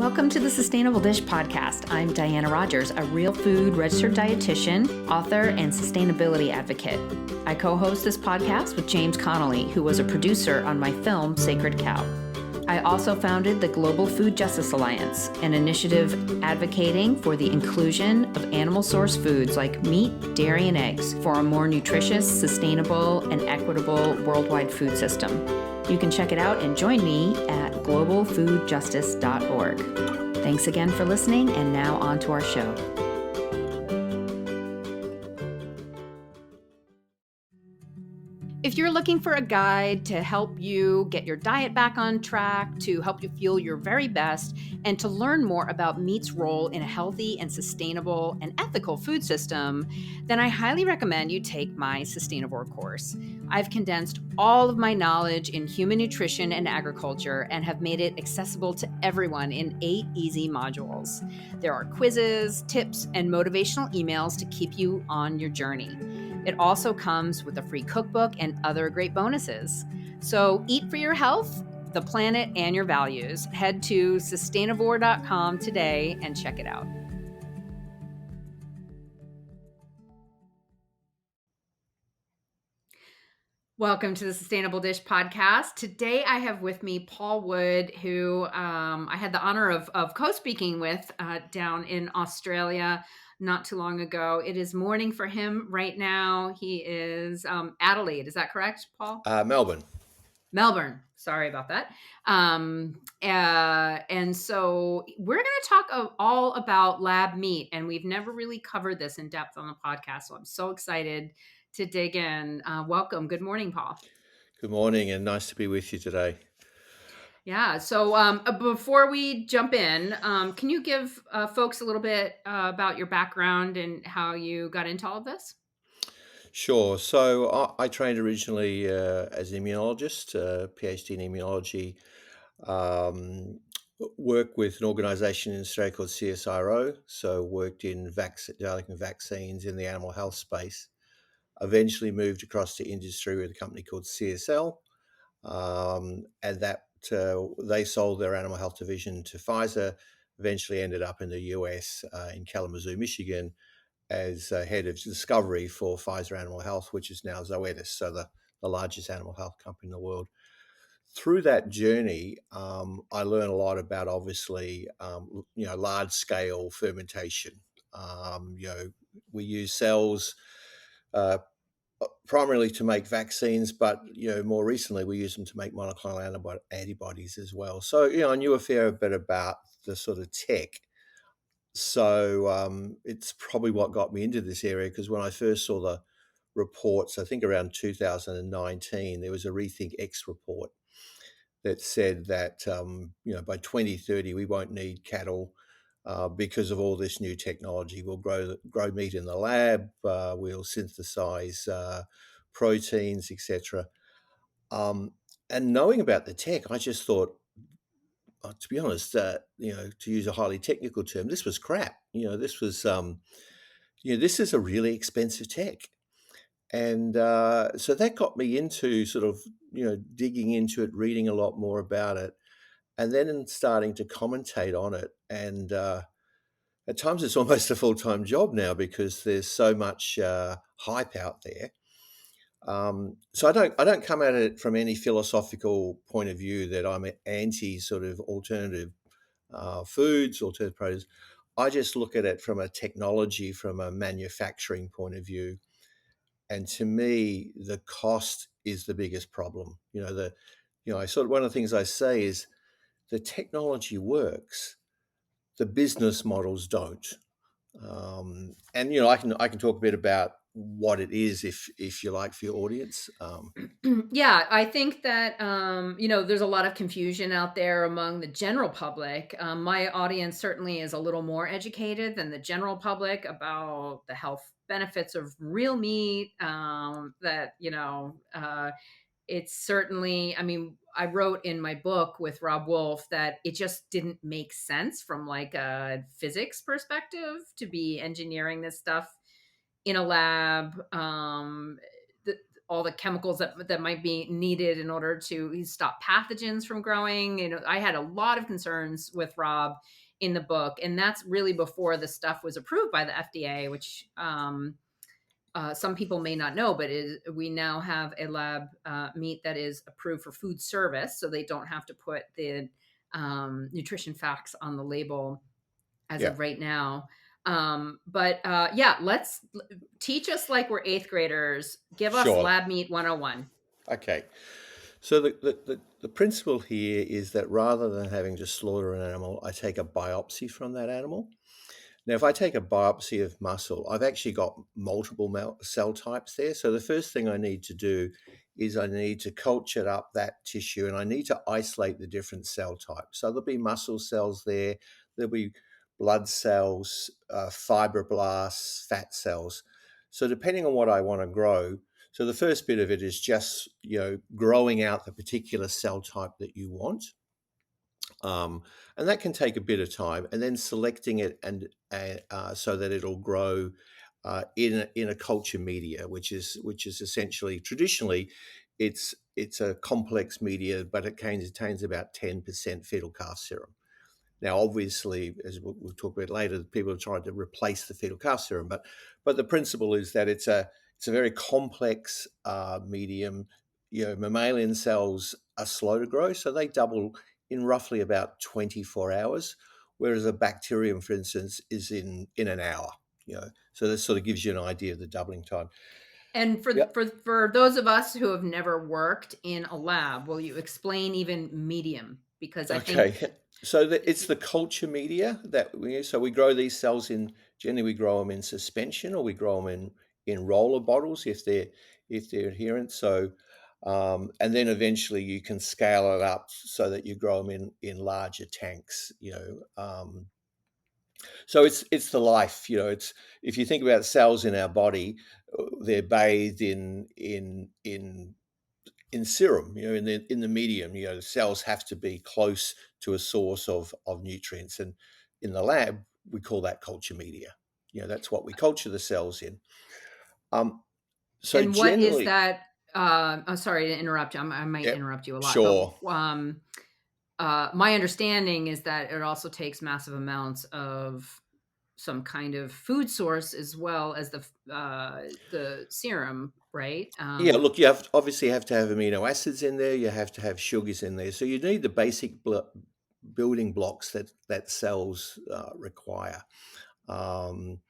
Welcome to the Sustainable Dish Podcast. I'm Diana Rogers, a real food registered dietitian, author, and sustainability advocate. I co-host this podcast with James Connolly, who was a producer on my film, Sacred Cow. I also founded the Global Food Justice Alliance, an initiative advocating for the inclusion of animal-sourced foods like meat, dairy, and eggs for a more nutritious, sustainable, and equitable worldwide food system. You can check it out and join me at globalfoodjustice.org. Thanks again for listening, and now on to our show. If you're looking for a guide to help you get your diet back on track, to help you feel your very best, and to learn more about meat's role in a healthy and sustainable and ethical food system, then I highly recommend you take my Sustainivore course. I've condensed all of my knowledge in human nutrition and agriculture and have made it accessible to everyone in 8 easy modules. There are quizzes, tips, and motivational emails to keep you on your journey. It also comes with a free cookbook and other great bonuses. So eat for your health, the planet, and your values. Head to sustainivore.com today and check it out. Welcome to the Sustainable Dish Podcast. Today I have with me Paul Wood, who I had the honor of co-speaking with down in Australia not too long ago. It is morning for him right now. He is Adelaide. Is that correct, Paul? Melbourne. Sorry about that. And so we're going to talk all about lab meat, and we've never really covered this in depth on the podcast. So I'm so excited to dig in. Welcome. Good morning, Paul. Good morning, and nice to be with you today. Yeah. So before we jump in, can you give folks a little bit about your background and how you got into all of this? Sure. So I trained originally as an immunologist, PhD in immunology. Worked with an organization in Australia called CSIRO. So worked in developing vaccines in the animal health space. Eventually moved across to industry with a company called CSL, and that they sold their animal health division to Pfizer. Eventually ended up in the US in Kalamazoo, Michigan, as head of discovery for Pfizer Animal Health, which is now Zoetis, so the largest animal health company in the world. Through that journey, I learned a lot about, obviously, large scale fermentation. We use cells primarily to make vaccines, but more recently we use them to make monoclonal antibodies as well. So I knew a fair bit about the sort of tech. So it's probably what got me into this area, because when I first saw the reports, I think around 2019, there was a Rethink X report that said that by 2030 we won't need cattle because of all this new technology. We'll grow meat in the lab, we'll synthesize proteins, etc. And knowing about the tech, I just thought, to be honest, to use a highly technical term, this was crap. This was, this is a really expensive tech. And so that got me into sort of, digging into it, reading a lot more about it, and then starting to commentate on it. And at times it's almost a full-time job now, because there's so much hype out there. So I don't come at it from any philosophical point of view that I'm anti sort of alternative foods, alternative produce. I just look at it from a technology, from a manufacturing point of view. And to me, the cost is the biggest problem. One of the things I say is the technology works, the business models don't. And I can talk a bit about what it is, if you like, for your audience. Yeah, I think that there's a lot of confusion out there among the general public. My audience certainly is a little more educated than the general public about the health benefits of real meat. It's certainly, I wrote in my book with Rob Wolf that it just didn't make sense from like a physics perspective to be engineering this stuff in a lab. all the chemicals that might be needed in order to stop pathogens from growing. I had a lot of concerns with Rob in the book, and that's really before the stuff was approved by the FDA, which some people may not know, but we now have a lab meat that is approved for food service, so they don't have to put the nutrition facts on the label as Yeah, of right now. But yeah, let's teach us like we're eighth graders. Give us sure. lab meat 101. Okay. So the principle here is that rather than having to slaughter an animal, I take a biopsy from that animal. Now, if I take a biopsy of muscle, I've actually got multiple cell types there. So the first thing I need to do is I need to culture up that tissue and I need to isolate the different cell types. So there'll be muscle cells there, there'll be blood cells, fibroblasts, fat cells. So depending on what I want to grow, so the first bit of it is just, growing out the particular cell type that you want. Um, and that can take a bit of time, and then selecting it so that it'll grow in a culture media, which is essentially traditionally it's a complex media, but it contains about 10% fetal calf serum. Now, obviously, as we'll talk about later, people have tried to replace the fetal calf serum, but the principle is that it's a very complex medium. Mammalian cells are slow to grow, so they double in roughly about 24 hours, whereas a bacterium, for instance, is in an hour. So this sort of gives you an idea of the doubling time. And Yeah. for those of us who have never worked in a lab, will you explain even medium? Because I think Okay. So it's the culture media that we use. So we grow these cells generally we grow them in suspension or we grow them in roller bottles if they're adherent. So and then eventually you can scale it up so that you grow them in larger tanks. So it's the life. It's if you think about cells in our body, they're bathed in serum, in the medium. The cells have to be close to a source of nutrients, and in the lab we call that culture media. That's what we culture the cells in. Um, so and what is generally, that I'm sorry to interrupt you. I might yep, interrupt you a lot, but sure, my understanding is that it also takes massive amounts of some kind of food source as well as the serum, right? yeah. Look, you obviously have to have amino acids in there. You have to have sugars in there. So you need the basic building blocks that cells require. Um,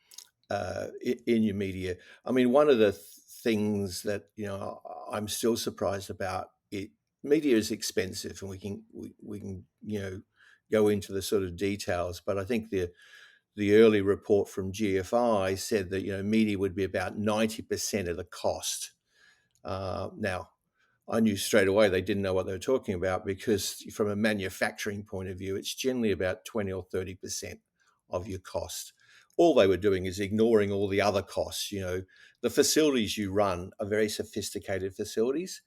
in your media. I mean, one of the things that I'm still surprised about it. Media is expensive, and we can go into the sort of details. But I think the early report from GFI said that media would be about 90% of the cost. Now, I knew straight away they didn't know what they were talking about because, from a manufacturing point of view, it's generally about 20 or 30% of your cost. All they were doing is ignoring all the other costs. The facilities you run are very sophisticated facilities.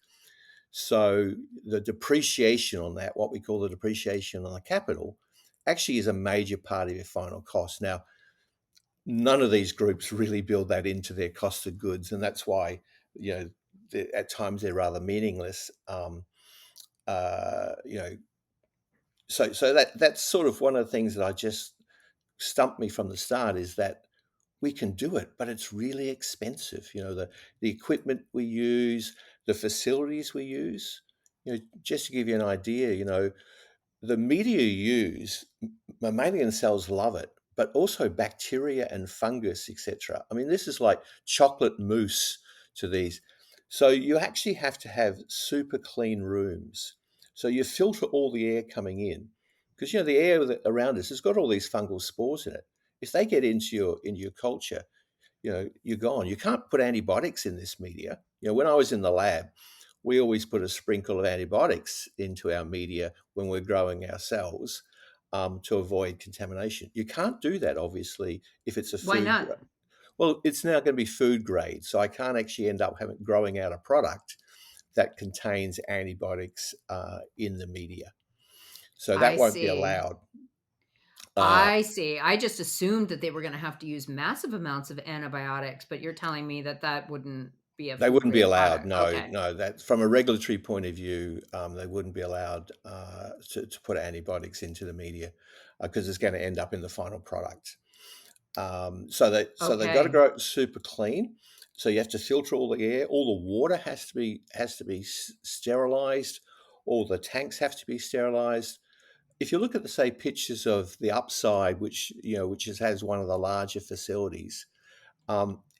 So the depreciation on that, what we call the depreciation on the capital, actually is a major part of your final cost. Now, none of these groups really build that into their cost of goods, and that's why at times they're rather meaningless. Uh, you know, so that's sort of one of the things that I just stumped me from the start is that we can do it, but it's really expensive. The equipment we use, the facilities we use. Just to give you an idea, the media you use, mammalian cells love it, but also bacteria and fungus, etc. I mean, this is like chocolate mousse to these. So you actually have to have super clean rooms. So you filter all the air coming in because the air around us has got all these fungal spores in it. If they get into your culture, you're gone. You can't put antibiotics in this media. When I was in the lab, we always put a sprinkle of antibiotics into our media when we're growing our cells to avoid contamination. You can't do that, obviously, if it's a Why food not? grade. Well, it's now going to be food grade, so I can't actually end up growing out a product that contains antibiotics in the media. So that I won't be see. allowed. Uh, I see. I just assumed that they were going to have to use massive amounts of antibiotics, but you're telling me that that wouldn't. be a They food wouldn't be grade allowed. product. No, Okay. no. That from a regulatory point of view, they wouldn't be allowed to put antibiotics into the media because it's going to end up in the final product. So they've got to Okay. grow it super clean. So you have to filter all the air. All the water has to be sterilized. All the tanks have to be sterilized. If you look at the say pictures of the upside, which has one of the larger facilities,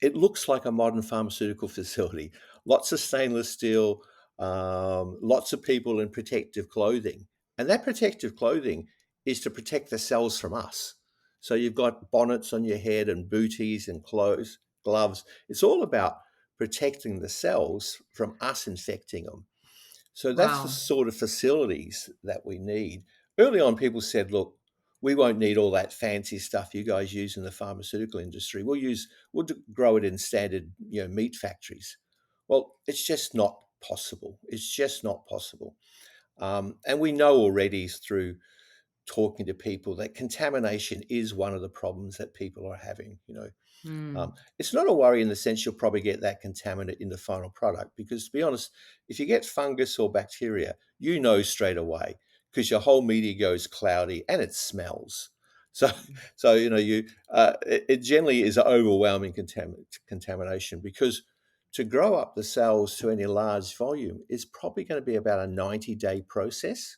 it looks like a modern pharmaceutical facility. Lots of stainless steel, lots of people in protective clothing. And that protective clothing is to protect the cells from us. So you've got bonnets on your head and booties and clothes, gloves. It's all about protecting the cells from us infecting them. So that's the Wow. sort of facilities that we need. Early on, people said, look, we won't need all that fancy stuff you guys use in the pharmaceutical industry. We'll grow it in standard, meat factories. Well, it's just not possible. It's just not possible. And we know already through talking to people that contamination is one of the problems that people are having. Hmm. It's not a worry in the sense you'll probably get that contaminant in the final product because, to be honest, if you get fungus or bacteria, you know straight away because your whole media goes cloudy and it smells. So, so it generally is an overwhelming contamination because to grow up the cells to any large volume is probably going to be about a 90-day process.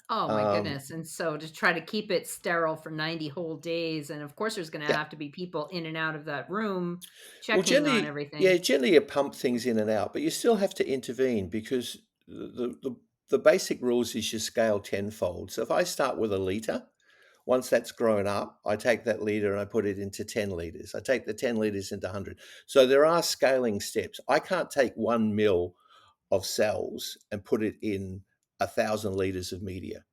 Oh my Um, goodness, and so to try to keep it sterile for 90 whole days, and of course, there's gonna yeah, have to be people in and out of that room Well, checking on generally, yeah, everything. generally you pump things in and out, but you still have to intervene because the basic rules is you scale tenfold. So if I start with a liter, once that's grown up, I take that liter and I put it into 10 liters. I take the 10 liters into 100. So there are scaling steps. I can't take 1 mil of cells and put it in 1,000 liters of media.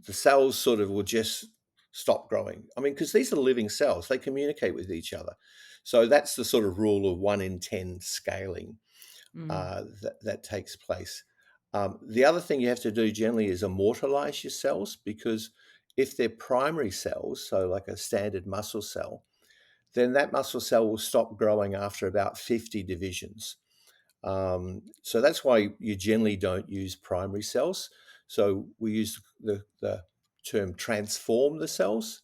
The cells sort of will just stop growing. I mean, because these are living cells, they communicate with each other. So that's the sort of rule of 1 in 10 scaling Mm. that takes place. The other thing you have to do generally is immortalize your cells because if they're primary cells, so like a standard muscle cell, then that muscle cell will stop growing after about 50 divisions. So that's why you generally don't use primary cells. So we use the term transform the cells.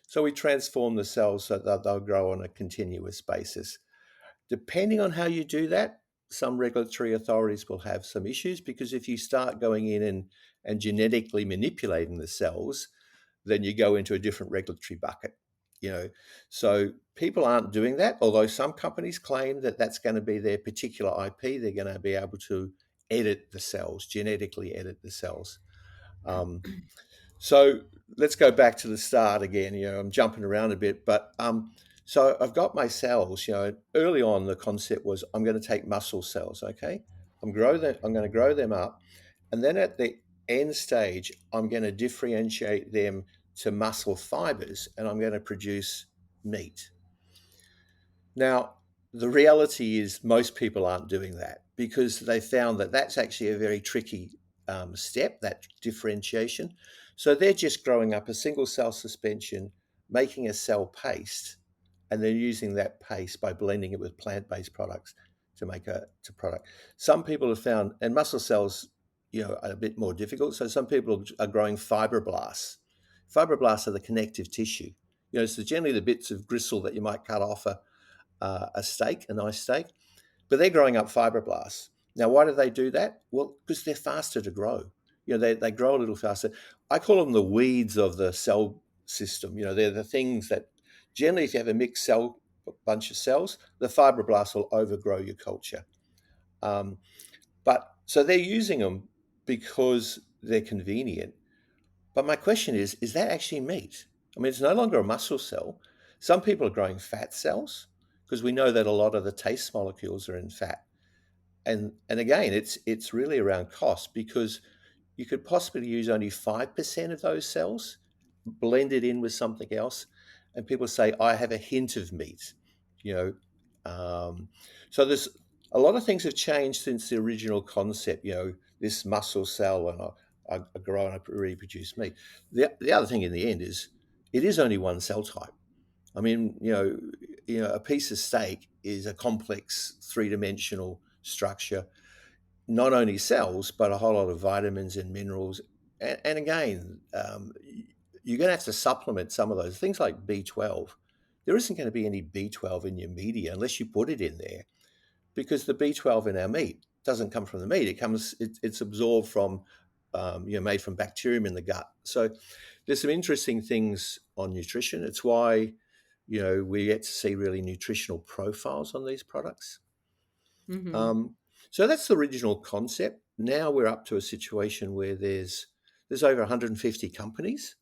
So we transform the cells so that they'll grow on a continuous basis. Depending on how you do that, some regulatory authorities will have some issues because if you start going in and genetically manipulating the cells, then you go into a different regulatory bucket. You know, so people aren't doing that. Although some companies claim that that's going to be their particular IP, they're going to be able to edit the cells, genetically edit the cells. Um, so let's go back to the start again. I'm jumping around a bit, but so I've got my cells. Early on the concept was I'm going to take muscle cells. Okay, I'm going to grow them up, and then at the end stage, I'm going to differentiate them to muscle fibers, and I'm going to produce meat. Now, the reality is most people aren't doing that because they found that that's actually a very tricky step, that differentiation. So they're just growing up a single cell suspension, making a cell paste, and they're using that paste by blending it with plant-based products to make a product. Some people have found, and muscle cells, are a bit more difficult. So some people are growing fibroblasts. Fibroblasts are the connective tissue. So generally the bits of gristle that you might cut off a steak, a nice steak, but they're growing up fibroblasts. Now, why do they do that? Well, because they're faster to grow. They grow a little faster. I call them the weeds of the cell system. They're the things that generally, if you have a mixed cell bunch of cells, the fibroblasts will overgrow your culture. Um, but so they're using them because they're convenient. But my question is that actually meat? I mean, it's no longer a muscle cell. Some people are growing fat cells because we know that a lot of the taste molecules are in fat. And again, it's really around cost because you could possibly use only 5% of those cells, blend it in with something else, and people say, I have a hint of meat, you know. So there's a lot of things have changed since the original concept, this muscle cell and I grow and I reproduce meat. The other thing in the end is it is only one cell type. I mean, a piece of steak is a complex three-dimensional structure, not only cells, but a whole lot of vitamins and minerals. And again, you're going to have to supplement some of those things like B12. There isn't going to be any B12 in your media unless you put it in there, because the B12 in our meat doesn't come from the meat. It's absorbed from, made from bacterium in the gut. So there's some interesting things on nutrition. It's why, we get to see really nutritional profiles on these products. Hmm. Um, so that's the original concept. Now we're up to a situation where there's over 150 companies.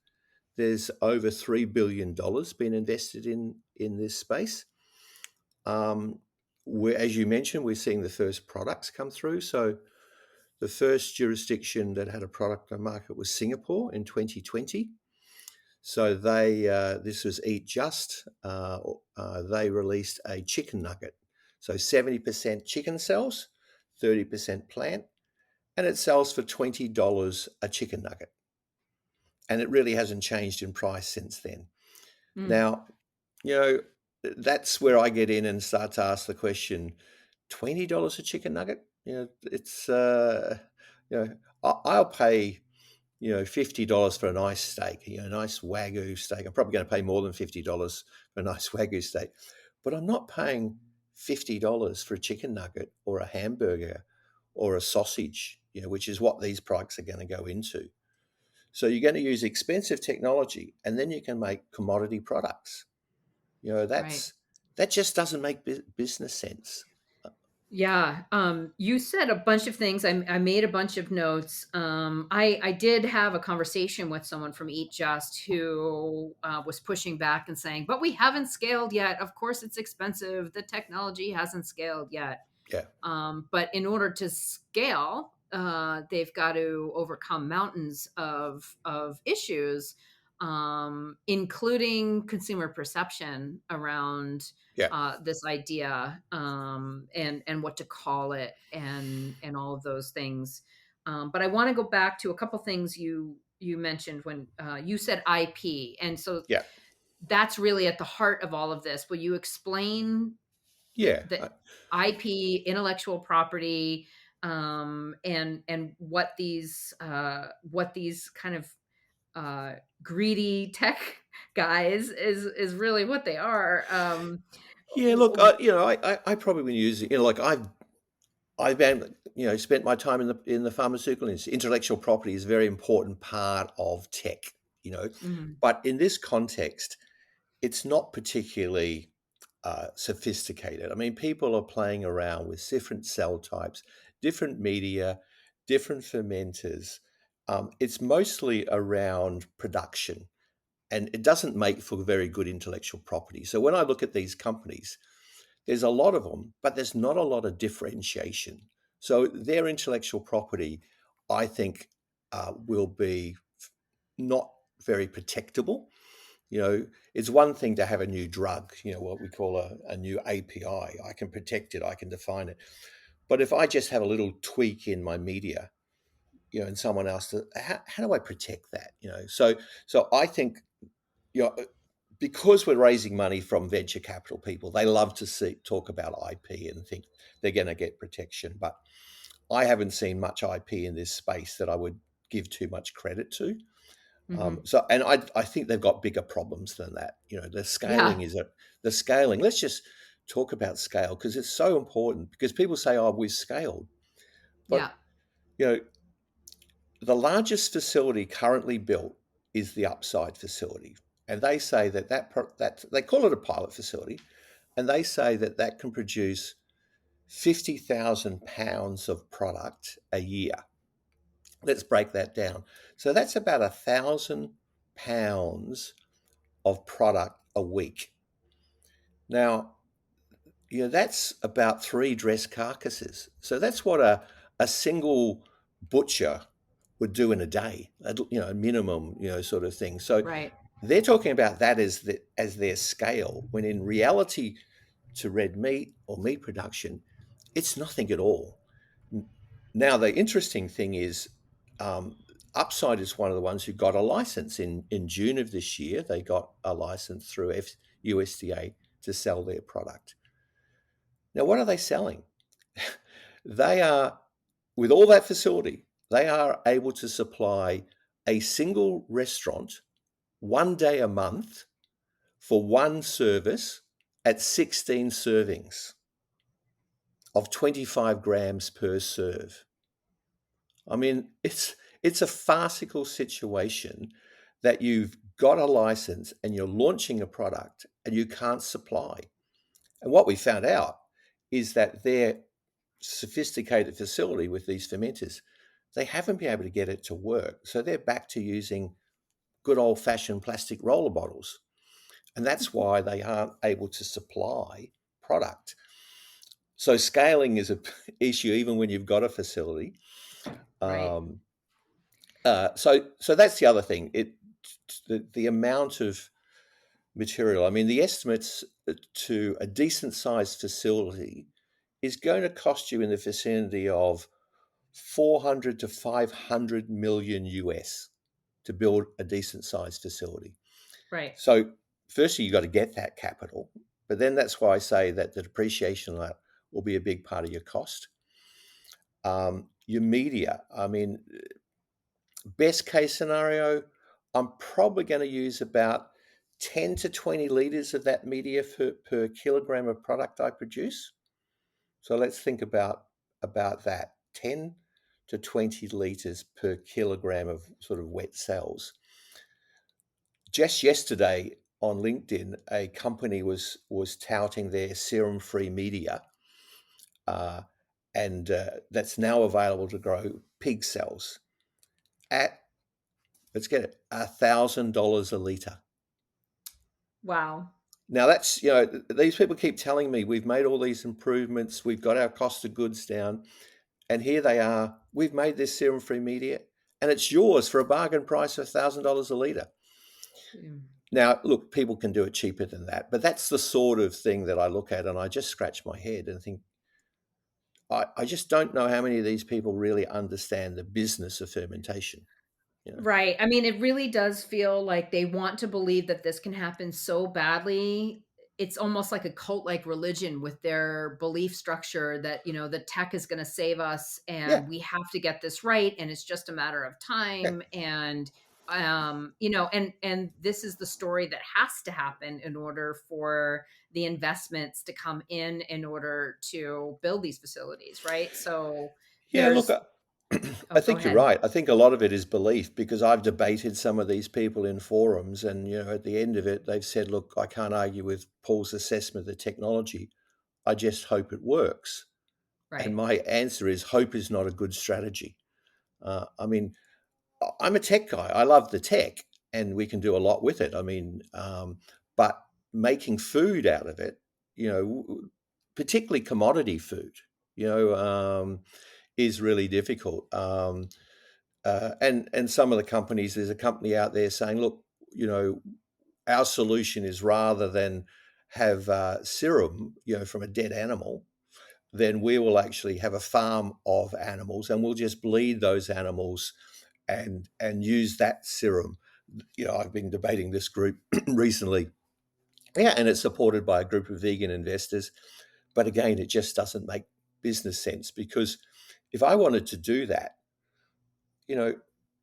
There's over $3 billion being invested in this space. As you mentioned, we're seeing the first products come through. So the first jurisdiction that had a product on market was Singapore in 2020. So this was Eat Just. They released a chicken nugget. So 70% chicken cells, 30% plant, and it sells for $20 a chicken nugget. And it really hasn't changed in price since then. Mm. Now, you know, that's where I get in and start to ask the question, $20 a chicken nugget? It's, I'll pay, $50 for a nice steak, a nice Wagyu steak. I'm probably going to pay more than $50 for a nice Wagyu steak, but I'm not paying $50 for a chicken nugget or a hamburger or a sausage, which is what these products are going to go into. So you're going to use expensive technology and then you can make commodity products. You know, Right. that's that just doesn't make business sense. Yeah, you said a bunch of things. I made a bunch of notes. I did have a conversation with someone from Eat Just who was pushing back and saying, "But we haven't scaled yet. Of course, it's expensive. The technology hasn't scaled yet." Yeah, But in order to scale, they've got to overcome mountains of issues, including consumer perception around yeah, this idea, and what to call it, and all of those things. But I want to go back to a couple things you mentioned when you said IP, and so yeah, that's really at the heart of all of this. Will you explain yeah. the IP, intellectual property, and what these kind of greedy tech guys is really what they are. Yeah, look, I probably would use it. Like I've been, spent my time in the pharmaceutical industry. Intellectual property is a very important part of tech. You know, Mhm, but in this context, it's not particularly sophisticated. I mean, people are playing around with different cell types, different media, different fermenters. It's mostly around production, and it doesn't make for very good intellectual property. So when I look at these companies, there's a lot of them, but there's not a lot of differentiation. So their intellectual property, I think, will be not very protectable. It's one thing to have a new drug, what we call a new API. I can protect it, I can define it. But if I just have a little tweak in my media, and someone else, how do I protect that? So I think, you know, because we're raising money from venture capital people, they love to talk about IP and think they're going to get protection. But I haven't seen much IP in this space that I would give too much credit to. mhm. And I think they've got bigger problems than that. The Yeah, scaling the scaling. Let's just talk about scale because it's so important. Because people say, "Oh, we've scaled," but yeah, you know, the largest facility currently built is the Upside facility, and they say that they call it a pilot facility, and they say that can produce 50,000 pounds of product a year. Let's break that down. So that's about 1,000 pounds of product a week. Now, that's about 3 dress carcasses. So that's what a single butcher would do in a day, a minimum, sort of thing. So right. they're talking about that as their scale, when in reality, to red meat or meat production, it's nothing at all. Now, the interesting thing is, um, Upside is one of the ones who got a license in June of this year. They got a license through USDA to sell their product. Now, what are they selling? They are, with all that facility, they are able to supply a single restaurant 1 day a month for one service at 16 servings of 25 grams per serve. I mean, it's a farcical situation that you've got a license and you're launching a product and you can't supply. And what we found out is that their sophisticated facility with these fermenters, they haven't been able to get it to work. So they're back to using good old-fashioned plastic roller bottles. And that's why they aren't able to supply product. So scaling is an issue even when you've got a facility. Right. Um, so that's the other thing. The amount of material. I mean, the estimates to a decent sized facility is going to cost you in the vicinity of 400 to 500 million US to build a decent sized facility. Right. So, firstly, you've got to get that capital, but then that's why I say that the depreciation of that will be a big part of your cost. Your media, I mean, best case scenario, I'm probably going to use about 10 to 20 liters of that media per kilogram of product I produce. So let's think about that 10 to 20 liters per kilogram of sort of wet cells. Just yesterday on LinkedIn, a company was touting their serum-free media, uh, and that's now available to grow pig cells at, let's get it, $1,000 a liter. Wow. Now that's, these people keep telling me we've made all these improvements, we've got our cost of goods down, and here they are. We've made this serum-free media, and it's yours for a bargain price of $1,000 a liter. Mm. Now, look, people can do it cheaper than that, but that's the sort of thing that I look at, and I just scratch my head and think, I just don't know how many of these people really understand the business of fermentation. You know, Right. I mean, it really does feel like they want to believe that this can happen so badly. It's almost like a cult-like religion with their belief structure that, the tech is going to save us yeah, and we have to get this right and it's just a matter of yeah, time and and this is the story that has to happen in order for the investments to come in order to build these facilities, right? So yeah. Look, there's I oh, go think you're ahead. right. I think a lot of it is belief because I've debated some of these people in forums, and at the end of it, they've said, "Look, I can't argue with Paul's assessment of the technology. I just hope it works." And Right. my answer is, hope is not a good strategy. I mean, I'm a tech guy. I love the tech, and we can do a lot with it. I mean, but making food out of it, particularly commodity food, you know, um, is really difficult. And some of the companies, there's a company out there saying, look, our solution is rather than have serum, from a dead animal, then we will actually have a farm of animals and we'll just bleed those animals and use that serum. I've been debating this group recently. Yeah, and it's supported by a group of vegan investors. But again, it just doesn't make business sense because if I wanted to do that, you know,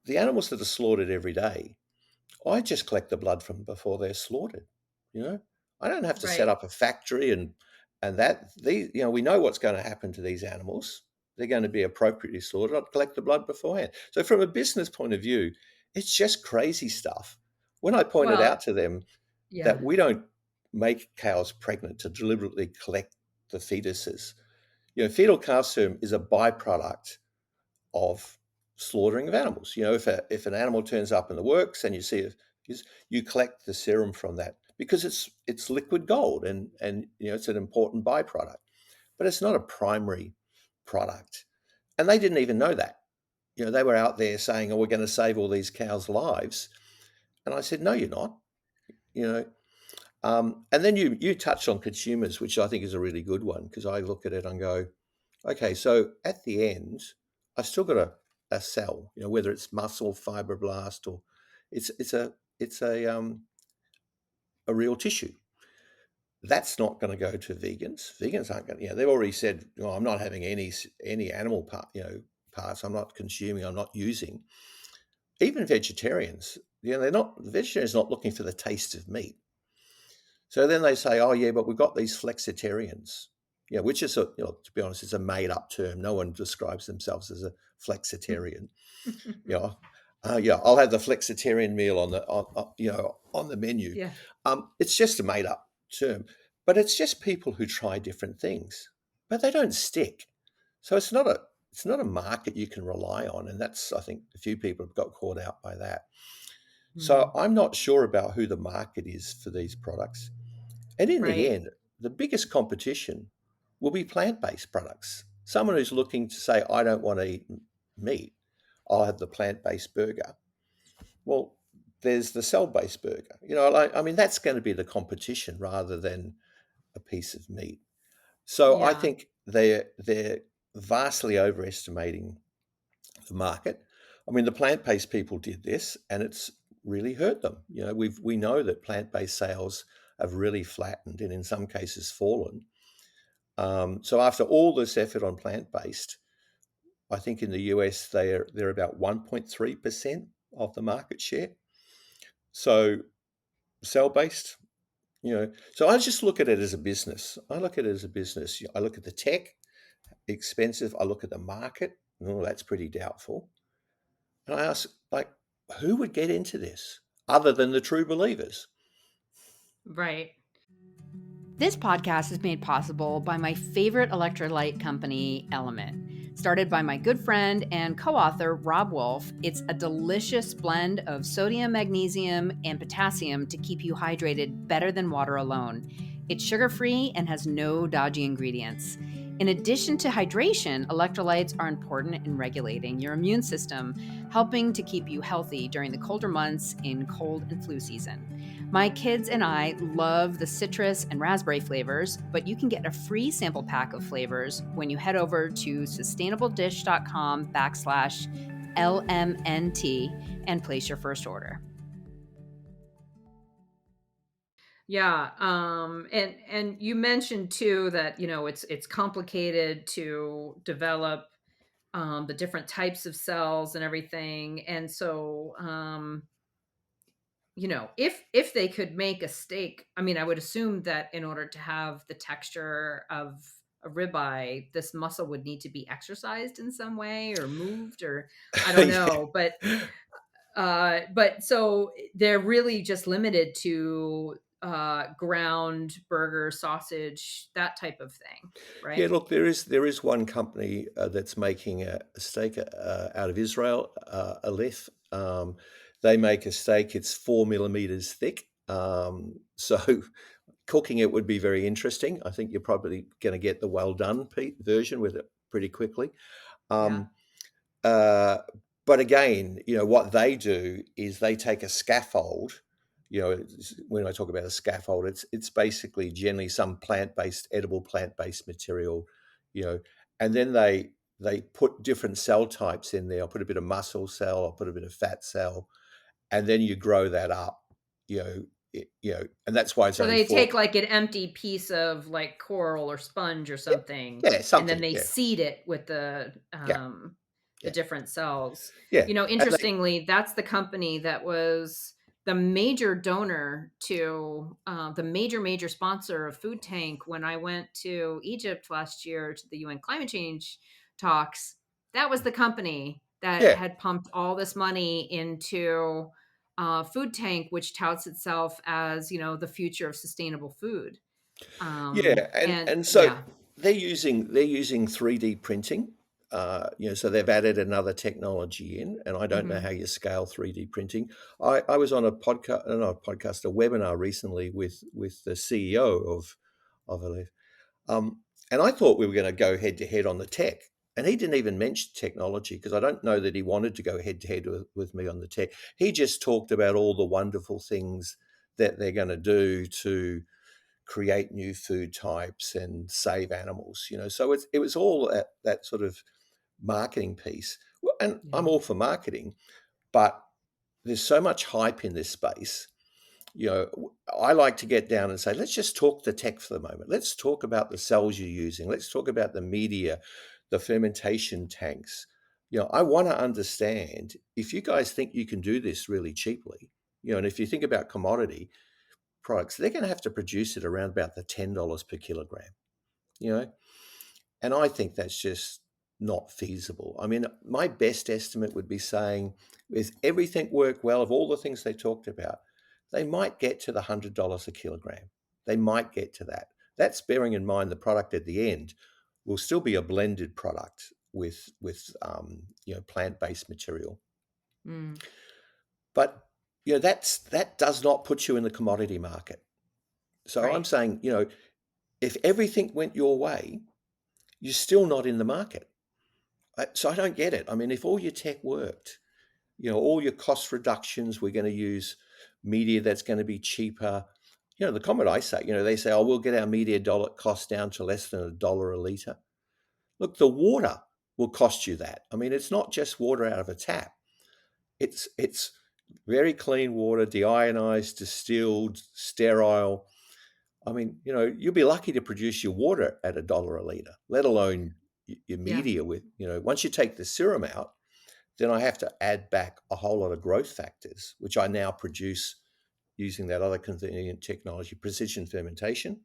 the animals that are slaughtered every day, I just collect the blood from before they're slaughtered. You know, I don't have to set Right. up a factory and that these we know what's going to happen to these animals. They're going to be appropriately slaughtered. I'd collect the blood beforehand. So from a business point of view, it's just crazy stuff. When I pointed Well, out to them that yeah. we don't make cows pregnant to deliberately collect the fetuses. Fetal calf serum is a byproduct of slaughtering of animals. If an animal turns up in the works and you see it, you collect the serum from that because it's liquid gold and it's an important byproduct, but it's not a primary product. And they didn't even know that. They were out there saying, "Oh, we're going to save all these cows' lives," and I said, "No, you're not." You know, and then you touched on consumers, which I think is a really good one because I look at it and go, okay, so at the end, I've still got a cell, whether it's muscle, fibroblast, or it's a real tissue. That's not going to go to vegans. Vegans aren't going to, they've already said, oh, I'm not having any animal parts. I'm not consuming, I'm not using. Even vegetarians, vegetarians not looking for the taste of meat. So then they say, oh, yeah, but we've got these flexitarians, which is, to be honest, it's a made up term. No one describes themselves as a flexitarian. You know, I'll have the flexitarian meal on the menu. Yeah. It's just a made up term, but it's just people who try different things, but they don't stick. So it's not a market you can rely on, and that's, I think, a few people have got caught out by that. So Mm, I'm not sure about who the market is for these products. And in the right. end, the biggest competition will be plant-based products. Someone who's looking to say, I don't want to eat meat, I'll have the plant-based burger. Well, there's the cell-based burger. That's going to be the competition rather than a piece of meat. So I Yeah. think they're vastly overestimating the market. I mean, the plant-based people did this, and it's really hurt them. We know that plant-based sales have really flattened and in some cases fallen. So after all this effort on plant-based, I think in the US they're about 1.3% of the market share. So cell-based, so I just look at it as a business. I look at it as a business. I look at the tech, expensive. I look at the market. Oh, that's pretty doubtful. And I ask, like, who would get into this other than the true believers? Right. This podcast is made possible by my favorite electrolyte company, Element. Started by my good friend and co author, Rob Wolf, it's a delicious blend of sodium, magnesium, and potassium to keep you hydrated better than water alone. It's sugar free and has no dodgy ingredients. In addition to hydration, electrolytes are important in regulating your immune system, helping to keep you healthy during the colder months in cold and flu season. My kids and I love the citrus and raspberry flavors, but you can get a free sample pack of flavors when you head over to sustainabledish.com/LMNT and place your first order. Yeah, and you mentioned too that it's complicated to develop the different types of cells and everything, and so if they could make a steak, I mean, I would assume that in order to have the texture of a ribeye, this muscle would need to be exercised in some way or moved, or I don't know, but so they're really just limited to ground burger, sausage, that type of thing, Yeah, right? look, there is one company that's making a steak out of Israel, Aleph. They make a steak. It's 4 millimeters thick. So cooking it would be very interesting. I think you're probably going to get the well done version with it pretty quickly. Yeah. Um, uh, but again, what they do is they take a scaffold. When I talk about a scaffold, it's basically generally some edible plant-based material, you know, and then they put different cell types in there. I'll put a bit of muscle cell, I'll put a bit of fat cell, and then you grow that up, and that's why it's So only they four. take like an empty piece of like coral or sponge or Yeah, something, yeah, and then something. they Yeah, seed it with yeah, the yeah, different cells. yeah, and they Interestingly, that's the company that was the major donor to the major sponsor of Food Tank when I went to Egypt last year to the UN climate change talks. That was the company that yeah. had pumped all this money into Food Tank, which touts itself as the future of sustainable food. Yeah, and And and so yeah, they're using 3D printing. So they've added another technology in, and I don't know how hmm you scale 3D printing. I was on a podcast, not a podcast, a webinar recently with the CEO of Aleph, um, and I thought we were going to go head to head on the tech, and he didn't even mention technology because I don't know that he wanted to go head to head with me on the tech. He just talked about all the wonderful things that they're going to do to create new food types and save animals. So it was all that sort of marketing piece. Well, and I'm yeah, all for marketing, but there's so much hype in this space. I like to get down and say, let's just talk the tech for the moment. Let's talk about the cells you're using. Let's talk about the media, the fermentation tanks. I want to understand if you guys think you can do this really cheaply, and if you think about commodity products, they're going to have to produce it around about the $10 per kilogram, you know, and I think that's just not feasible. I mean, my best estimate would be saying, if everything worked well, of all the things they talked about, they might get to the $100 a kilogram. They might get to that. That's bearing in mind the product at the end will still be a blended product with plant-based material. Mm, But that does not put you in the commodity market. So I'm right. saying, if everything went your way, you're still not in the market. So I don't get it. I mean, if all your tech worked, all your cost reductions, we're going to use media that's going to be cheaper. The comment I say, they say, oh, we'll get our media dollar cost down to less than $1 a litre. Look, the water will cost you that. I mean, it's not just water out of a tap. It's very clean water, deionized, distilled, sterile. I mean, you'll be lucky to produce your water at $1 a litre, let alone your Yeah. media with, once you take the serum out, then I have to add back a whole lot of growth factors, which I now produce using that other convenient technology, precision fermentation.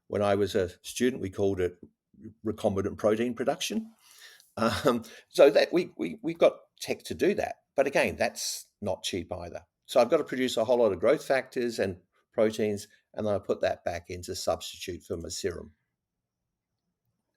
When I was a student, we called it recombinant protein production. So that we've got tech to do that. But again, that's not cheap either. So I've got to produce a whole lot of growth factors and proteins, and then I put that back in to substitute for my serum.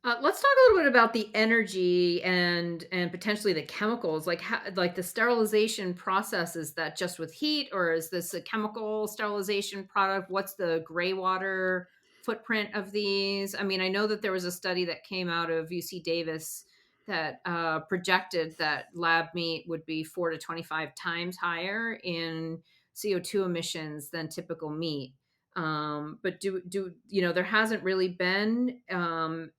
Let's talk a little bit about the energy and potentially the chemicals, like like the sterilization process. Is that just with heat, or is this a chemical sterilization product? What's the gray water footprint of these? I mean, I know that there was a study that came out of UC Davis that projected that lab meat would be 4 to 25 times higher in CO2 emissions than typical meat. But there hasn't really been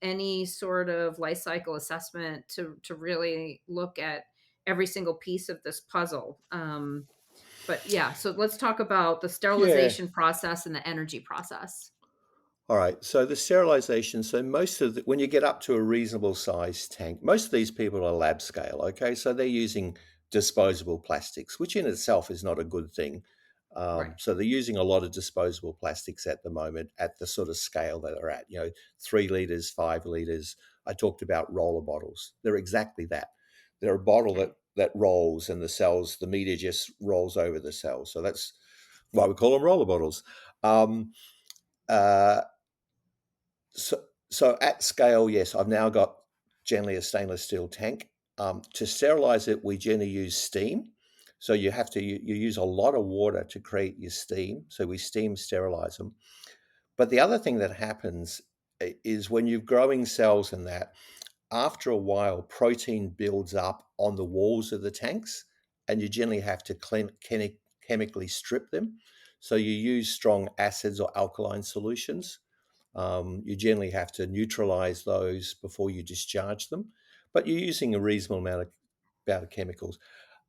any sort of life cycle assessment to really look at every single piece of this puzzle. But yeah, so let's talk about the Yeah. sterilization process and the energy process. All right. So the sterilization. So when you get up to a reasonable size tank, most of these people are lab scale. Okay. So they're using disposable plastics, which in itself is not a good thing. Right. So they're using a lot of disposable plastics at the moment at the sort of scale that they're at, 3 liters, 5 liters. I talked about roller bottles. They're exactly that. They're a bottle Okay. that rolls and the media just rolls over the cells. So that's why we call them roller bottles. Um, uh, so, so at scale, yes, I've now got generally a stainless steel tank. To sterilize it, we generally use steam. So you use a lot of water to create your steam. So we steam sterilize them. But the other thing that happens is when you're growing cells in that, after a while, protein builds up on the walls of the tanks, and you generally have to chemically strip them. So you use strong acids or alkaline solutions. You generally have to neutralize those before you discharge them, but you're using a reasonable amount of chemicals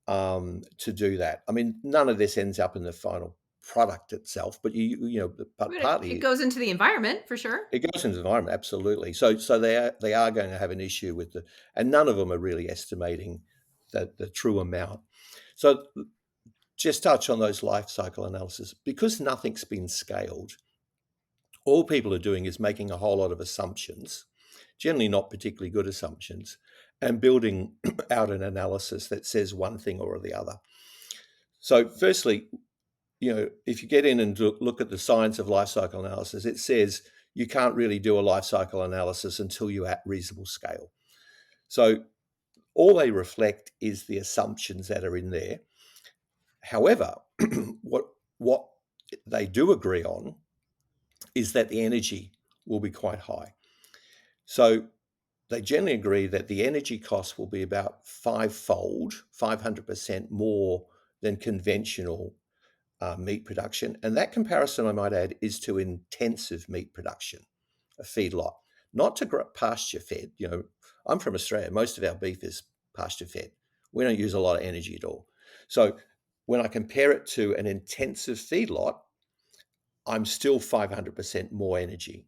to do that. I mean, none of this ends up in the final product itself, but but But it partly goes into the environment for sure. it goes into the environment. Absolutely. So they are going to have an issue with and none of them are really estimating the true amount. So just touch on those life cycle analysis because nothing's been scaled. All people are doing is making a whole lot of assumptions, generally not particularly good assumptions, and building out an analysis that says one thing or the other. So, firstly, if you get in and look at the science of life cycle analysis, it says you can't really do a life cycle analysis until you're at reasonable scale. So, all they reflect is the assumptions that are in there. However, what they do agree on is that the energy will be quite high. So they generally agree that the energy cost will be about fivefold, 500% more than conventional meat production. And that comparison, I might add, is to intensive meat production, a feedlot, not to pasture fed. I'm from Australia. Most of our beef is pasture fed. We don't use a lot of energy at all. So when I compare it to an intensive feedlot, I'm still 500% more energy.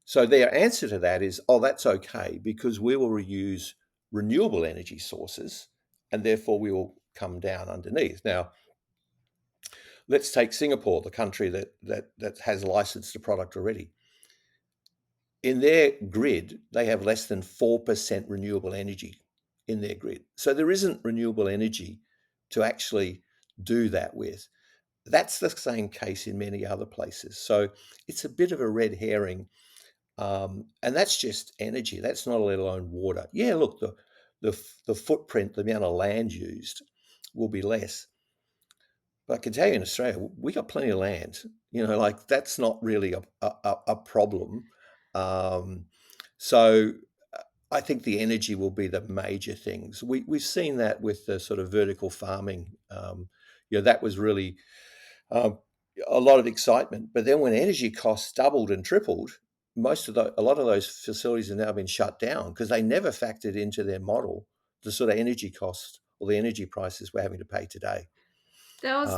So their answer to that is, oh, that's okay because we will reuse renewable energy sources and therefore we will come down underneath. Now, let's take Singapore, the country that has licensed the product already. In their grid, they have less than 4% renewable energy in their grid. So there isn't renewable energy to actually do that with. That's the same case in many other places. So it's a bit of a red herring. And that's just energy. That's not let alone water. Yeah, look, the footprint, the amount of land used will be less. But I can tell you in Australia, we got plenty of land. Like that's not really a problem. Um, so I think the energy will be the major things. We've seen that with the sort of vertical farming. That was really um, a lot of excitement. But then when energy costs doubled and tripled, a lot of those facilities have now been shut down because they never factored into their model the sort of energy cost or the energy prices we're having to pay today. Those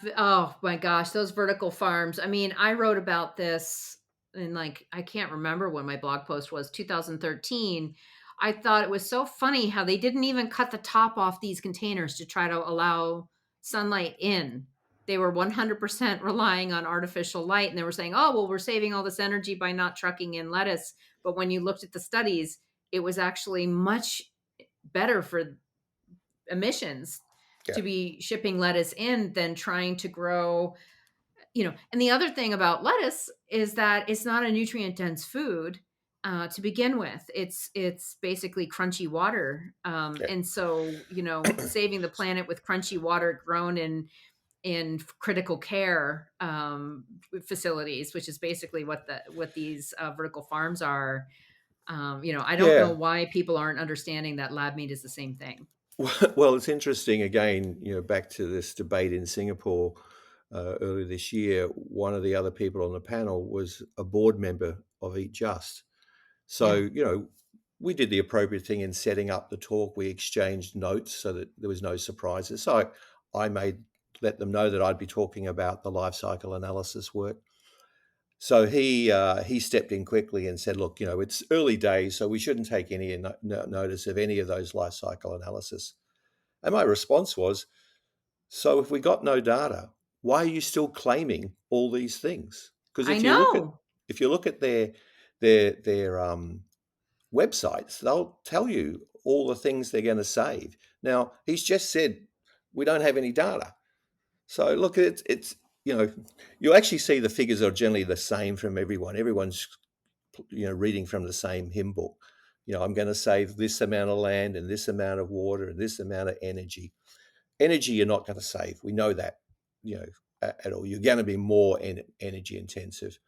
Um, oh my gosh, those vertical farms. I mean, I wrote about this in like, I can't remember when my blog post was, 2013. I thought it was so funny how they didn't even cut the top off these containers to try to allow sunlight in. They were 100% relying on artificial light. And they were saying, oh, well, we're saving all this energy by not trucking in lettuce. But when you looked at the studies, it was actually much better for emissions yeah, to be shipping lettuce in than trying to grow, and the other thing about lettuce is that it's not a nutrient dense food to begin with. It's basically crunchy water, yeah, and so saving the planet with crunchy water grown in critical care facilities, which is basically what these vertical farms are. I don't know yeah. why people aren't understanding that lab meat is the same thing. Well, it's interesting again. Back to this debate in Singapore earlier this year. One of the other people on the panel was a board member of Eat Just. So, Yeah. we did the appropriate thing in setting up the talk. We exchanged notes so that there was no surprises. So I made let them know that I'd be talking about the life cycle analysis work. So he stepped in quickly and said, "Look, it's early days, so we shouldn't take any notice of any of those life cycle analysis." And my response was, "So if we got no data, why are you still claiming all these things? Because I know. if you look at their websites, they'll tell you all the things they're going to save. Now, he's just said we don't have any data. So look, it's you actually see the figures are generally the same from everyone. Everyone's reading from the same hymn book. I'm going to save this amount of land and this amount of water and this amount of energy. Energy you're not going to save. We know that, at all. You're going to be more energy intensive,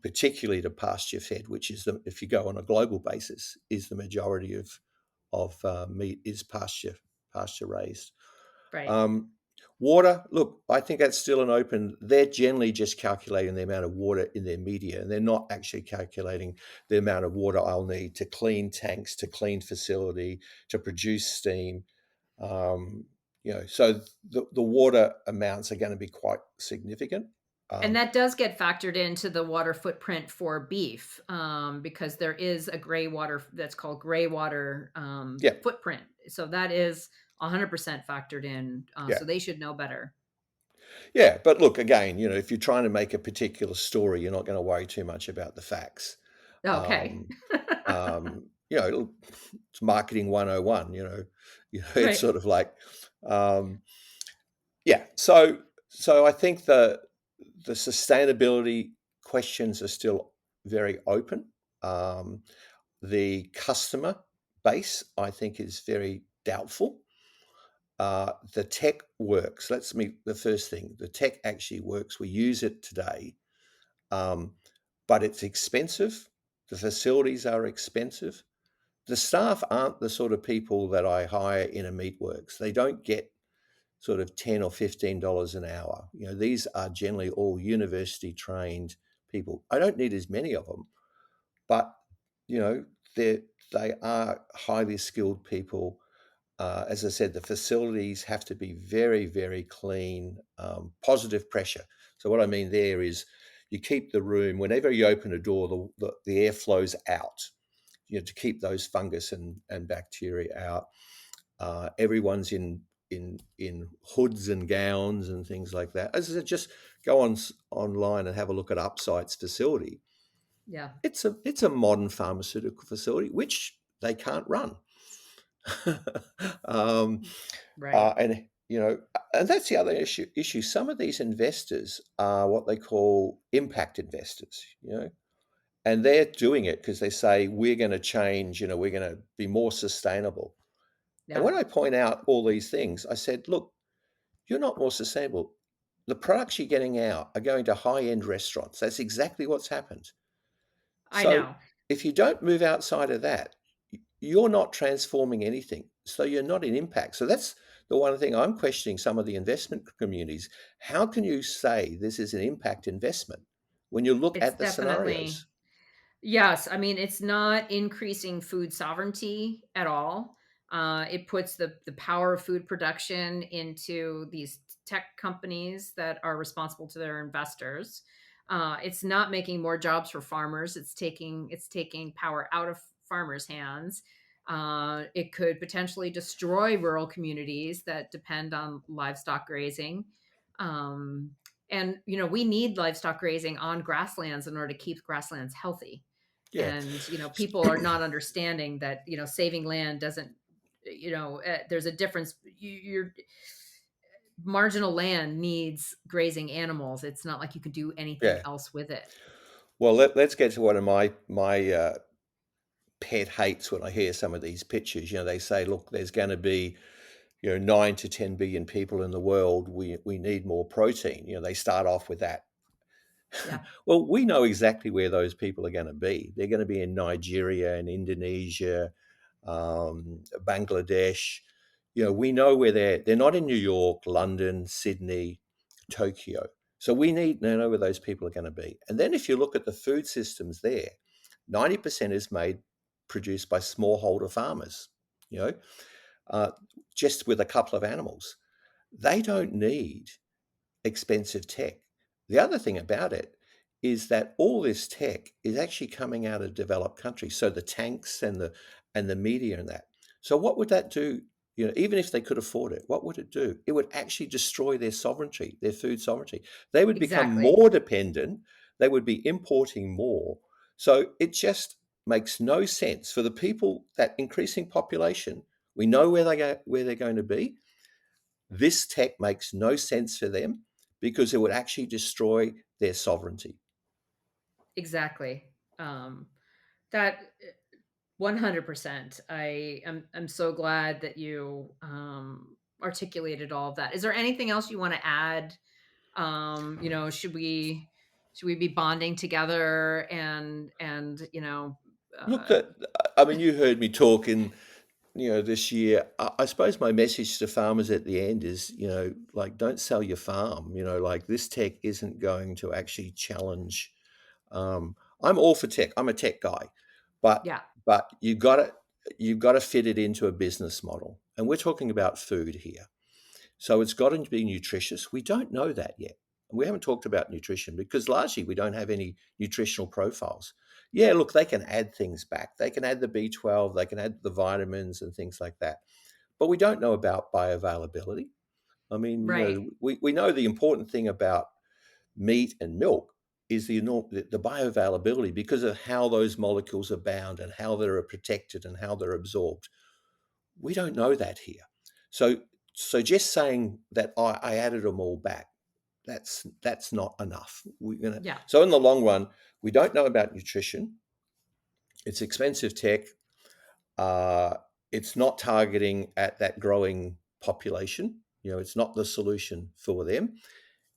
particularly to pasture fed, which is if you go on a global basis, is the majority of meat is pasture raised. Right. Um, Water, look, I think that's still an open. They're generally just calculating the amount of water in their media, and they're not actually calculating the amount of water I'll need to clean tanks, to clean facility, to produce steam. Um, so the water amounts are going to be quite significant. And Um, that does get factored into the water footprint for beef, because there is a gray water that's called gray water yeah, footprint. So that is 100% factored in. yeah, So they should know better. yeah. But look, again, if you're trying to make a particular story, you're not going to worry too much about the facts. Okay. Um, it's marketing 101. It's Right. sort of like, um, yeah. So I think the sustainability questions are still very open. Um, the customer base, I think, is very doubtful. The tech works. Let's meet the first thing. The tech actually works. We use it today, um, but it's expensive. The facilities are expensive. The staff aren't the sort of people that I hire in a meatworks. They don't get sort of $10 or $15 an hour. These are generally all university trained people. I don't need as many of them, but you know, they are highly skilled people. As I said, the facilities have to be very, very clean, positive pressure. So what I mean there is you keep the room, whenever you open a door, the air flows out, to keep those fungus and bacteria out. Everyone's in hoods and gowns and things like that. As I said, just go online and have a look at Upsite's facility. Yeah. It's a modern pharmaceutical facility which they can't run. um, Right. and and that's the other issue. Some of these investors are what they call impact investors, and they're doing it because they say we're going to change. We're going to be more sustainable. And Yeah. when I point out all these things, I said, look, you're not more sustainable. The products you're getting out are going to high-end restaurants. That's exactly what's happened. I So know. if you don't move outside of that, you're not transforming anything. So you're not in impact. So that's the one thing I'm questioning some of the investment communities. How can you say this is an impact investment when you look It's at the scenarios? definitely Yes, I mean, it's not increasing food sovereignty at all. It puts the power of food production into these tech companies that are responsible to their investors. It's not making more jobs for farmers. It's taking power out of farmers' hands. It could potentially destroy rural communities that depend on livestock grazing. Um, and we need livestock grazing on grasslands in order to keep grasslands healthy. Yeah. And people are not understanding that saving land doesn't, there's a difference. Your marginal land needs grazing animals. It's not like you could do anything Yeah. else with it. Well, let's get to one of my pet hates when I hear some of these pitches. They say, look, there's going to be 9 to 10 billion people in the world. We need more protein. They start off with that. Yeah. Well, we know exactly where those people are going to be. They're going to be in Nigeria and Indonesia, Bangladesh. We know where they're not in New York, London, Sydney, Tokyo. So we need to know where those people are going to be. And then if you look at the food systems there, 90% is produced by smallholder farmers, you know, uh, just with a couple of animals. They don't need expensive tech. The other thing about it is that all this tech is actually coming out of developed countries. So the tanks and the media and that. So what would that do? Even if they could afford it, what would it do? It would actually destroy their sovereignty, their food sovereignty. They would become Exactly. more dependent. They would be importing more. So it just makes no sense for the people, that increasing population. We know where they're going to be. This tech makes no sense for them because it would actually destroy their sovereignty. Exactly. That 100%. I'm so glad that you articulated all of that. Is there anything else you want to add? Should we be bonding together and Look, uh, that I mean, you heard me talking, this year. I suppose my message to farmers at the end is, like, don't sell your farm. Like this tech isn't going to actually challenge. I'm all for tech. I'm a tech guy, but yeah, you've got to fit it into a business model, and we're talking about food here. So it's got to be nutritious. We don't know that yet. We haven't talked about nutrition because largely we don't have any nutritional profiles. Yeah, look, they can add things back. They can add the B12, they can add the vitamins and things like that. But we don't know about bioavailability. I mean, right. we know the important thing about meat and milk is the bioavailability because of how those molecules are bound and how they're protected and how they're absorbed. We don't know that here. So so just saying that I added them all back, that's not enough. Yeah. So in the long run, we don't know about nutrition. It's expensive tech. Uh, it's not targeting at that growing population. It's not the solution for them.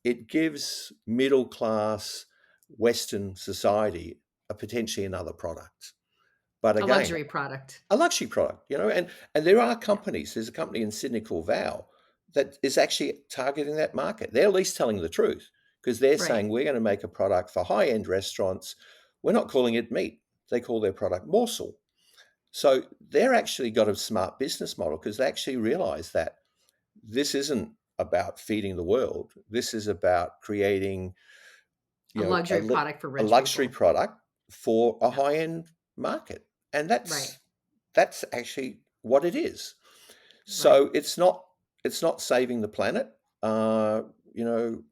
It gives middle class Western society a potentially another product. But A again, luxury product. a luxury product, and there are Yeah. companies. There's a company in Sydney called Val that is actually targeting that market. They're at least telling the truth because they're Right. saying we're going to make a product for high-end restaurants. We're not calling it meat. They call their product morsel. So they're actually got a smart business model because they actually realize that this isn't about feeding the world. This is about creating, A luxury product for a rich luxury people. product for a Yeah. high-end market. And Right. that's actually what it is. Right. So it's not saving the planet. Uh, you know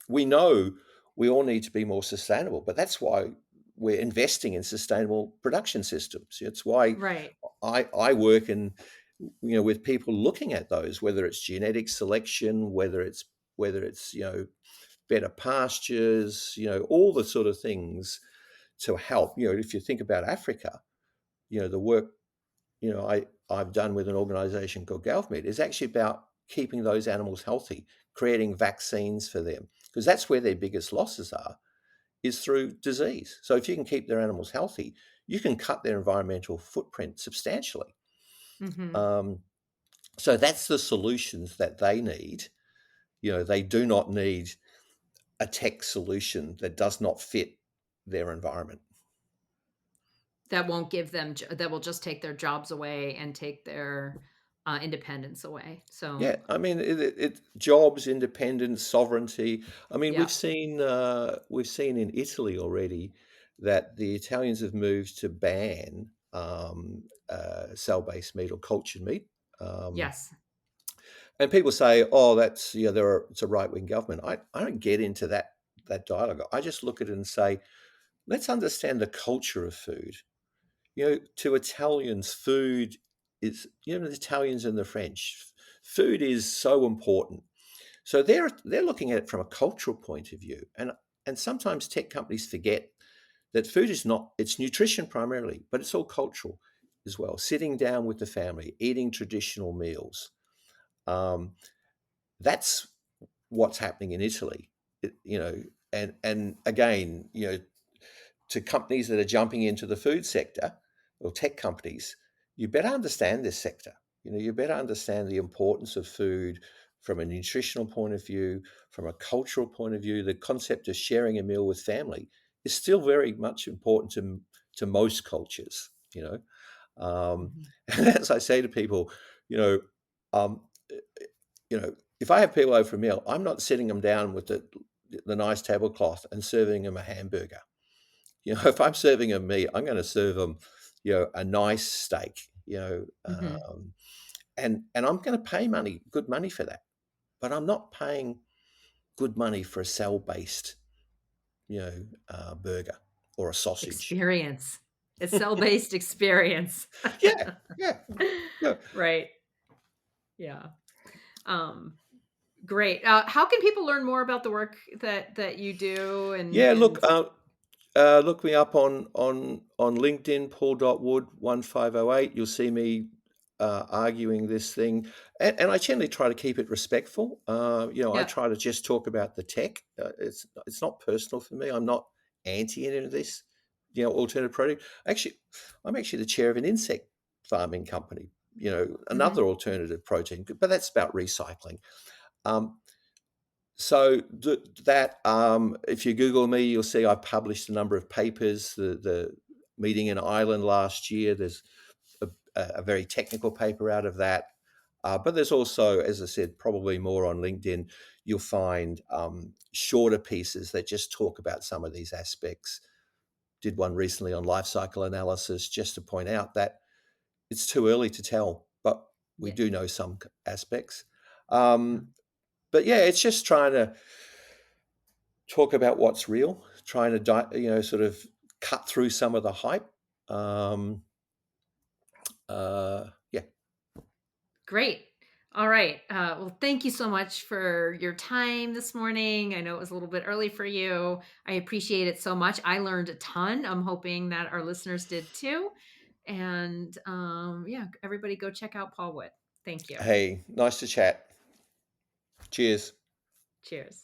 we all need to be more sustainable, but that's why we're investing in sustainable production systems. It's why Right. I work in with people looking at those, whether it's genetic selection, whether it's better pastures, all the sort of things to help. If you think about Africa, the work I've done with an organization called GovMed is actually about keeping those animals healthy, creating vaccines for them, because that's where their biggest losses are, is through disease. So if you can keep their animals healthy, you can cut their environmental footprint substantially. Mm-hmm. Um, so that's the solutions that they need. They do not need a tech solution that does not fit their environment. That won't give them, that will just take their jobs away and take their independence away. So, Yeah, I mean, it jobs, independence, sovereignty. I mean, yeah. we've seen in Italy already that the Italians have moved to ban cell-based meat or cultured meat. Um, Yes. and people say, "Oh, that's it's a right-wing government." I don't get into that dialogue. I just look at it and say, let's understand the culture of food. To Italians, food is, the Italians and the French, food is so important. So they're looking at it from a cultural point of view, and sometimes tech companies forget that food is not, it's nutrition primarily, but it's all cultural as well. Sitting down with the family, eating traditional meals, um, that's what's happening in Italy. And again, to companies that are jumping into the food sector or tech companies, you better understand this sector. You better understand the importance of food from a nutritional point of view, from a cultural point of view. The concept of sharing a meal with family is still very much important to most cultures. Mhm. And as I say to people, you know, um, if I have people over for a meal, I'm not sitting them down with the nice tablecloth and serving them a hamburger. If I'm serving them meat, I'm going to serve them, a nice steak, Mhm. and I'm going to pay good money for that. But I'm not paying good money for a cell-based, burger or a sausage. Experience. A cell-based experience. Yeah, yeah, yeah, Right. Yeah. Um, Great. How can people learn more about the work that you do yeah. and Look me up on LinkedIn, Paul.Wood1508. You'll see me arguing this thing, and I generally try to keep it respectful. I yeah. try to just talk about the tech. It's not personal for me. I'm not anti any of this. Alternative protein. Actually, I'm actually the chair of an insect farming company. Mhm. Another alternative protein, but that's about recycling. Um, so if you Google me, you'll see I published a number of papers. The meeting in Ireland last year, there's a very technical paper out of that. But there's also, as I said, probably more on LinkedIn. You'll find shorter pieces that just talk about some of these aspects. Did one recently on life cycle analysis, just to point out that it's too early to tell, but we Yeah. do know some aspects. Yeah. Um, but yeah, it's just trying to talk about what's real, trying to sort of cut through some of the hype. Yeah. Great. All right. Well, thank you so much for your time this morning. I know it was a little bit early for you. I appreciate it so much. I learned a ton. I'm hoping that our listeners did too. And yeah, everybody go check out Paul Wood. Thank you. Hey, nice to chat. Cheers. Cheers.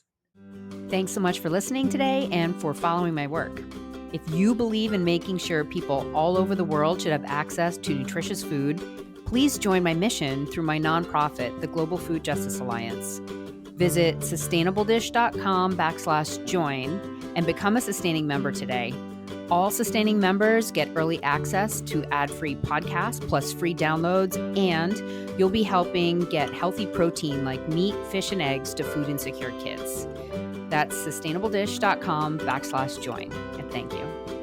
Thanks so much for listening today and for following my work. If you believe in making sure people all over the world should have access to nutritious food, please join my mission through my nonprofit, the Global Food Justice Alliance. Visit sustainabledish.com/join and become a sustaining member today. All Sustaining members get early access to ad-free podcasts plus free downloads, and you'll be helping get healthy protein like meat, fish, and eggs to food insecure kids. That's sustainabledish.com/join. And thank you.